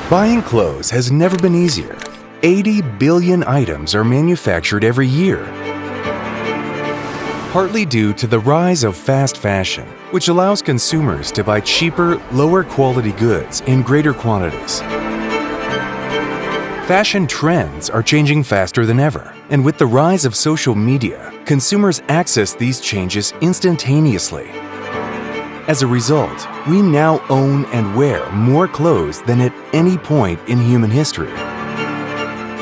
Buying clothes has never been easier. 80 billion items are manufactured every year. Partly due to the rise of fast fashion, which allows consumers to buy cheaper, lower quality goods in greater quantities. Fashion trends are changing faster than ever, and with the rise of social media, consumers access these changes instantaneously. As a result, we now own and wear more clothes than at any point in human history,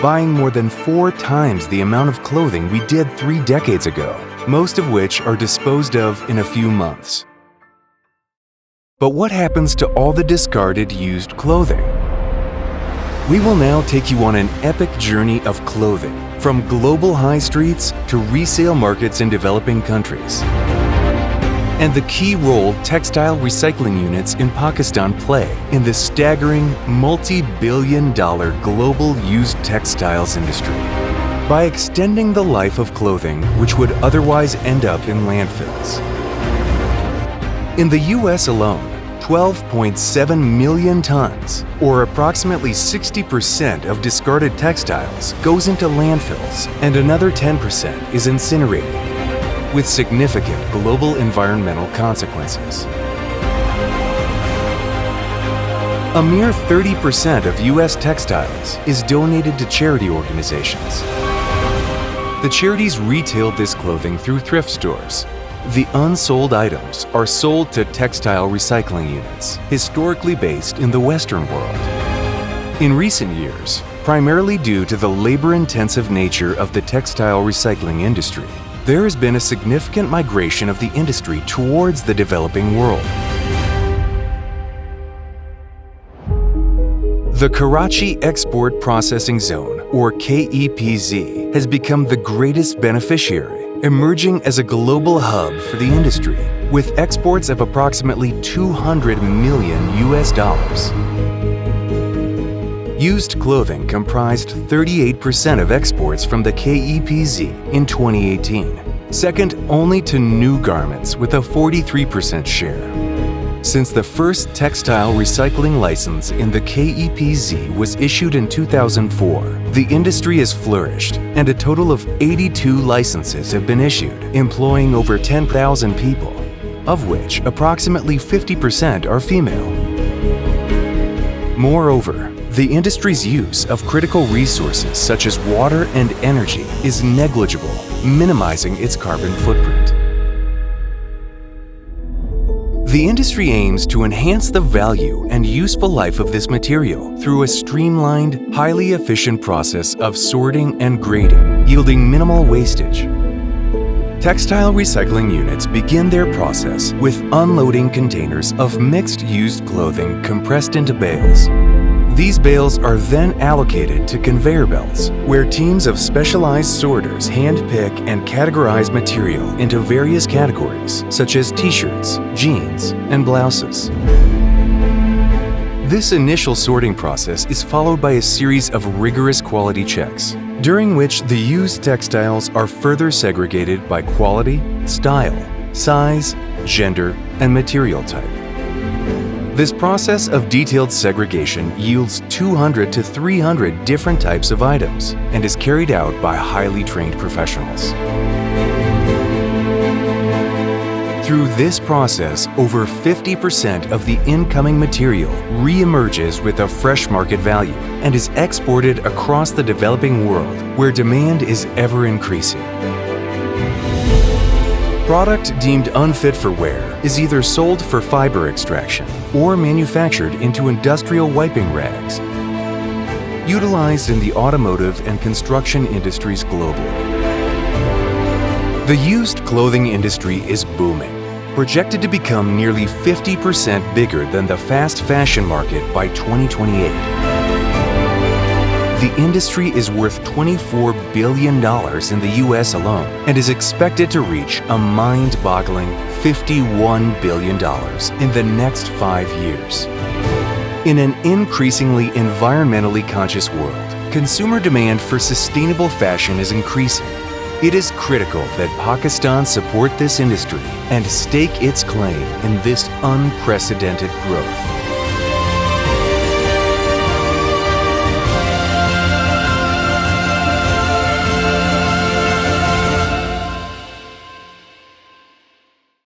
buying more than 4 times the amount of clothing we did 3 decades ago, most of which are disposed of in a few months. But what happens to all the discarded used clothing? We will now take you on an epic journey of clothing, from global high streets to resale markets in developing countries, and the key role textile recycling units in Pakistan play in the staggering multi-billion-dollar global used textiles industry. By extending the life of clothing which would otherwise end up in landfills. In the US alone, 12.7 million tons, or approximately 60% of discarded textiles, goes into landfills, and another 10% is incinerated, with significant global environmental consequences. A mere 30% of US textiles is donated to charity organizations. The charities retail this clothing through thrift stores. The unsold items are sold to textile recycling units, historically based in the Western world. In recent years, primarily due to the labor-intensive nature of the textile recycling industry, there has been a significant migration of the industry towards the developing world. The Karachi Export Processing Zone, or KEPZ, has become the greatest beneficiary, emerging as a global hub for the industry, with exports of approximately $200 million. Used clothing comprised 38% of exports from the KEPZ in 2018, second only to new garments with a 43% share. Since the first textile recycling license in the KEPZ was issued in 2004, the industry has flourished, and a total of 82 licenses have been issued, employing over 10,000 people, of which approximately 50% are female. Moreover, the industry's use of critical resources such as water and energy is negligible, minimizing its carbon footprint. The industry aims to enhance the value and useful life of this material through a streamlined, highly efficient process of sorting and grading, yielding minimal wastage. Textile recycling units begin their process with unloading containers of mixed used clothing compressed into bales. These bales are then allocated to conveyor belts, where teams of specialized sorters handpick and categorize material into various categories, such as t-shirts, jeans, and blouses. This initial sorting process is followed by a series of rigorous quality checks, during which the used textiles are further segregated by quality, style, size, gender, and material type. This process of detailed segregation yields 200 to 300 different types of items and is carried out by highly trained professionals. Through this process, over 50% of the incoming material re-emerges with a fresh market value and is exported across the developing world, where demand is ever increasing. Product deemed unfit for wear is either sold for fiber extraction or manufactured into industrial wiping rags, utilized in the automotive and construction industries globally. The used clothing industry is booming, projected to become nearly 50% bigger than the fast fashion market by 2028. The industry is worth $24 billion in the US alone and is expected to reach a mind-boggling $51 billion in the next 5 years. In an increasingly environmentally conscious world, Consumer demand for sustainable fashion is increasing. It is critical that Pakistan support this industry and stake its claim in this unprecedented growth.